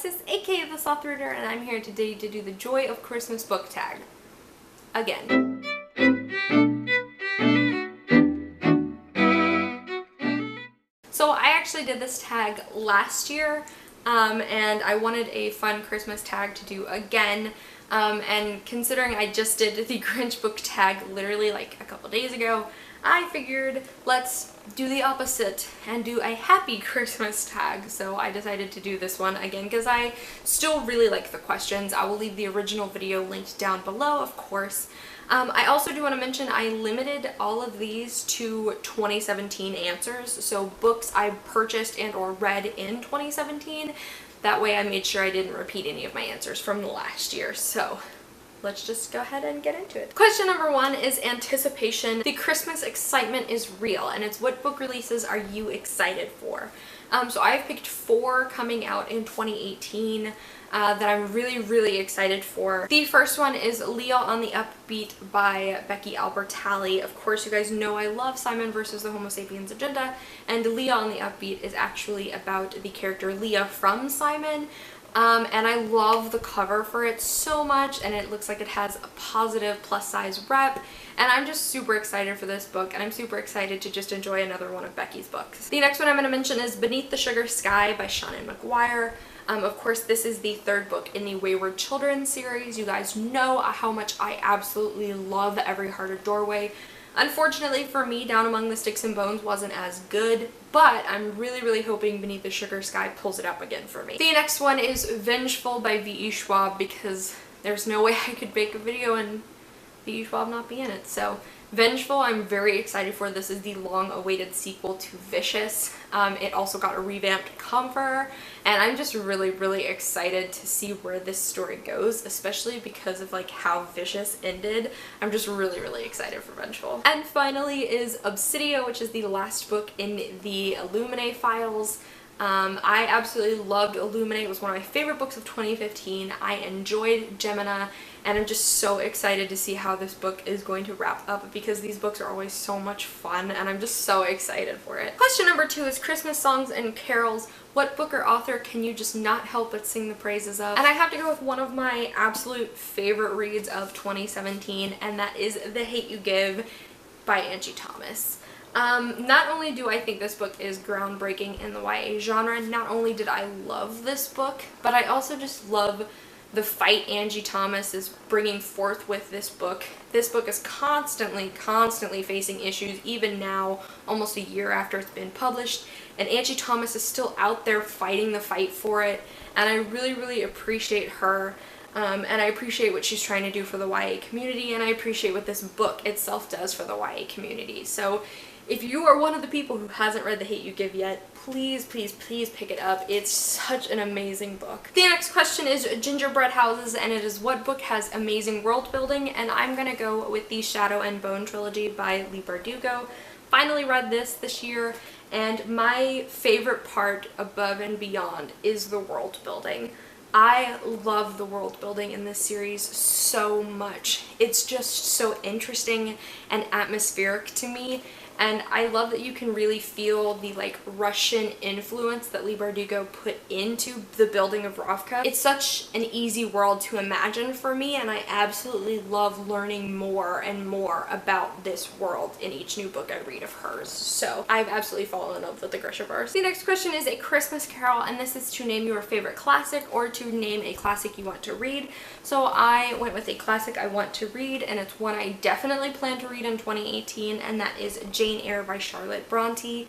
Alexis, aka the Sloth Reader, and I'm here today to do the Joy of Christmas book tag. Again. So I actually did this tag last year, and I wanted a fun Christmas tag to do again. And considering I just did the Grinch book tag literally like a couple days ago, I figured let's do the opposite and do a happy Christmas tag. So I decided to do this one again because I still really like the questions. I will leave the original video linked down below, of course. I also do want to mention I limited all of these to 2017 answers, so books I purchased and or read in 2017. That way I made sure I didn't repeat any of my answers from the last year. So let's just go ahead and get into it. Question number 1 is anticipation. The Christmas excitement is real, and it's what book releases are you excited for? So I've picked 4 coming out in 2018 that I'm really excited for. The first one is Leah on the Upbeat by Becky Albertalli. Of course, you guys know I love Simon versus the Homo sapiens agenda, and Leah on the Upbeat is actually about the character Leah from Simon. And I love the cover for it so much, and it looks like it has a positive plus size rep, and I'm just super excited for this book, and I'm super excited to just enjoy another one of Becky's books. The next one I'm going to mention is Beneath the Sugar Sky by Shannon McGuire. Of course, this is the 3rd book in the Wayward Children series. You guys know how much I absolutely love Every Heart a Doorway. Unfortunately for me, Down Among the Sticks and Bones wasn't as good, but I'm really hoping Beneath the Sugar Sky pulls it up again for me. The next one is Vengeful by V.E. Schwab, because there's no way I could make a video and V.E. Schwab not be in it. So Vengeful, I'm very excited for. This is the long-awaited sequel to Vicious. It also got a revamped cover, and I'm just really excited to see where this story goes, especially because of like how Vicious ended. I'm just really excited for Vengeful. And finally is Obsidia, which is the last book in the Illuminae files. I absolutely loved Illuminae. It was one of my favorite books of 2015. I enjoyed Gemina, and I'm just so excited to see how this book is going to wrap up, because these books are always so much fun, and I'm just so excited for it. Question number 2 is Christmas songs and carols. What book or author can you just not help but sing the praises of? And I have to go with one of my absolute favorite reads of 2017, and that is The Hate U Give by Angie Thomas. Not only do I think this book is groundbreaking in the YA genre, not only did I love this book, but I also just love the fight Angie Thomas is bringing forth with this book. This book is constantly facing issues, even now, almost a year after it's been published, and Angie Thomas is still out there fighting the fight for it, and I really appreciate her. And I appreciate what she's trying to do for the YA community, and I appreciate what this book itself does for the YA community. So if you are one of the people who hasn't read The Hate U Give yet, please pick it up. It's such an amazing book. The next question is Gingerbread Houses, and it is what book has amazing world building, and I'm gonna go with the Shadow and Bone trilogy by Leigh Bardugo. Finally read this year, and my favorite part above and beyond is the world building. I love the world building in this series so much. It's just so interesting and atmospheric to me, and I love that you can really feel the like Russian influence that Leigh Bardugo put into the building of Ravka. It's such an easy world to imagine for me, and I absolutely love learning more and more about this world in each new book I read of hers. So I've absolutely fallen in love with the Grishaverse. The next question is A Christmas Carol, and this is to name your favorite classic or to name a classic you want to read. So I went with a classic I want to read, and it's one I definitely plan to read in 2018, and that is Jane Eyre by Charlotte Bronte.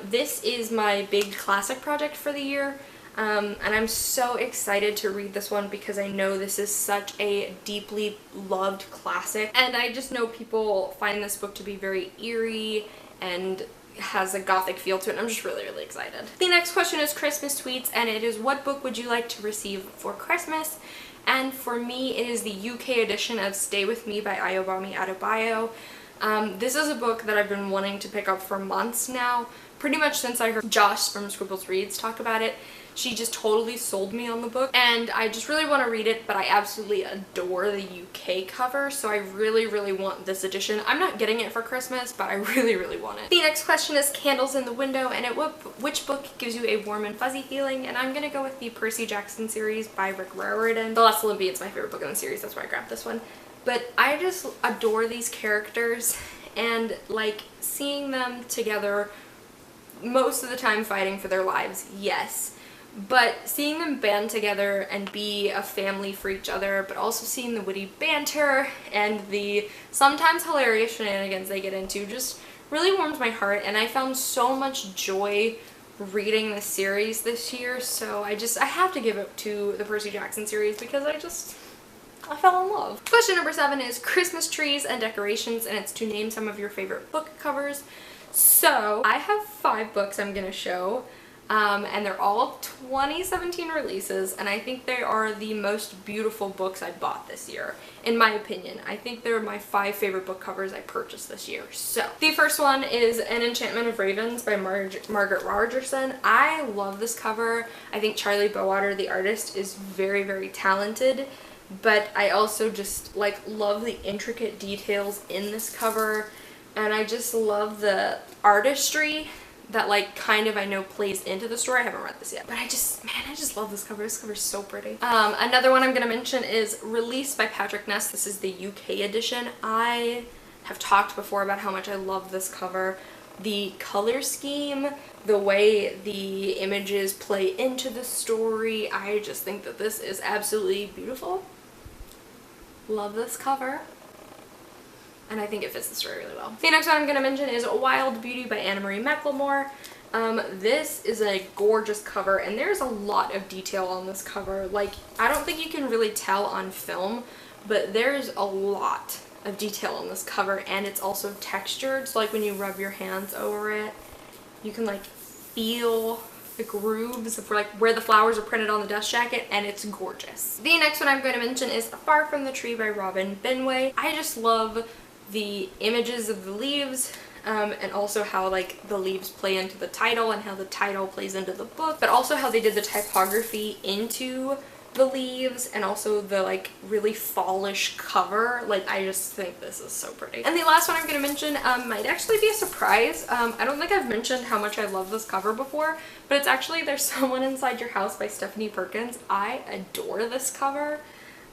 This is my big classic project for the year, and I'm so excited to read this one because I know this is such a deeply loved classic, and I just know people find this book to be very eerie and has a gothic feel to it, and I'm just really excited. The next question is Christmas tweets, and it is what book would you like to receive for Christmas? And for me, it is the UK edition of Stay With Me by Ayobami Adebayo. This is a book that I've been wanting to pick up for months now, pretty much since I heard Josh from Scribbles Reads talk about it. She just totally sold me on the book, and I just really want to read it, but I absolutely adore the UK cover, so I really, really want this edition. I'm not getting it for Christmas, but I really, really want it. The next question is Candles in the Window, and which book gives you a warm and fuzzy feeling? And I'm gonna go with the Percy Jackson series by Rick Riordan. The Last Olympian's my favorite book in the series, that's why I grabbed this one. But I just adore these characters, and like seeing them together, most of the time fighting for their lives, yes. But seeing them band together and be a family for each other, but also seeing the witty banter and the sometimes hilarious shenanigans they get into just really warms my heart, and I found so much joy reading the series this year, so I have to give it to the Percy Jackson series because I fell in love. Question number 7 is Christmas trees and decorations, and it's to name some of your favorite book covers. So I have 5 books I'm gonna show. And they're all 2017 releases, and I think they are the most beautiful books I bought this year, in my opinion. I think they're my 5 favorite book covers I purchased this year. So, the first one is An Enchantment of Ravens by Margaret Rogerson. I love this cover. I think Charlie Bowater, the artist, is very, very talented, but I also just like love the intricate details in this cover, and I just love the artistry that like kind of I know plays into the story. I haven't read this yet, but I just love this cover. This cover is so pretty. Another one I'm gonna mention is Release by Patrick Ness. This is the UK edition. I have talked before about how much I love this cover. The color scheme, the way the images play into the story, I just think that this is absolutely beautiful. Love this cover. And I think it fits the story really well. The next one I'm going to mention is Wild Beauty by Anna Marie McLemore. This is a gorgeous cover, and there's a lot of detail on this cover. Like, I don't think you can really tell on film, but there's a lot of detail on this cover, and it's also textured, so like when you rub your hands over it, you can like feel the grooves of like where the flowers are printed on the dust jacket, and it's gorgeous. The next one I'm going to mention is Far from the Tree by Robin Benway. I just love the images of the leaves, and also how like the leaves play into the title and how the title plays into the book, but also how they did the typography into the leaves, and also the like really fallish cover. Like, I just think this is so pretty. And the last one I'm going to mention might actually be a surprise. I don't think I've mentioned how much I love this cover before, but it's actually There's Someone Inside Your House by Stephanie Perkins. I adore this cover.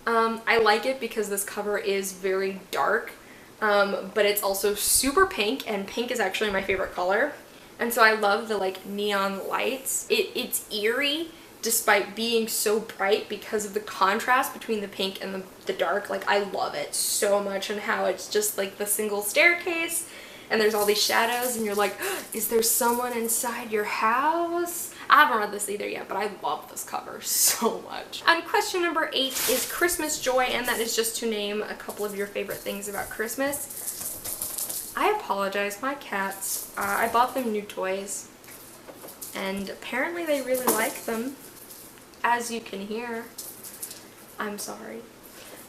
I like it because this cover is very dark, but it's also super pink, and pink is actually my favorite color. And so I love the like neon lights. It's eerie despite being so bright because of the contrast between the pink and the dark. Like, I love it so much, and how it's just like the single staircase and there's all these shadows, and you're like, is there someone inside your house? I haven't read this either yet, but I love this cover so much. And question number 8 is Christmas Joy, and that is just to name a couple of your favorite things about Christmas. I apologize, my cats, I bought them new toys, and apparently they really like them, as you can hear. I'm sorry.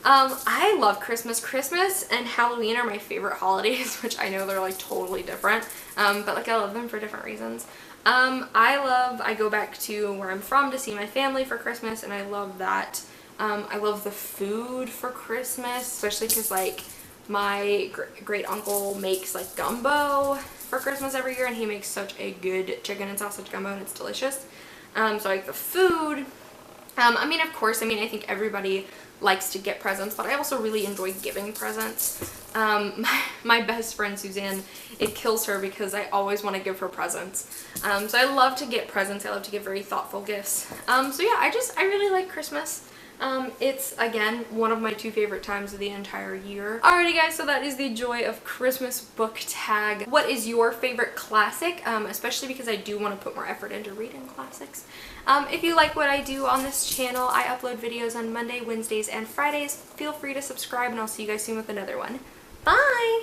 I love Christmas. Christmas and Halloween are my favorite holidays, which I know they're like totally different, but like I love them for different reasons. I go back to where I'm from to see my family for Christmas, and I love that. I love the food for Christmas, especially because like my great uncle makes like gumbo for Christmas every year, and he makes such a good chicken and sausage gumbo, and it's delicious. So I like the food. I mean, of course, I think everybody likes to get presents, but I also really enjoy giving presents. My best friend Suzanne, it kills her because I always want to give her presents. So I love to get presents. I love to give very thoughtful gifts. So yeah, I really like Christmas. It's, again, one of my 2 favorite times of the entire year. Alrighty guys, so that is the joy of Christmas book tag. What is your favorite classic? Especially because I do want to put more effort into reading classics. If you like what I do on this channel, I upload videos on Monday, Wednesdays, and Fridays. Feel free to subscribe, and I'll see you guys soon with another one. Bye!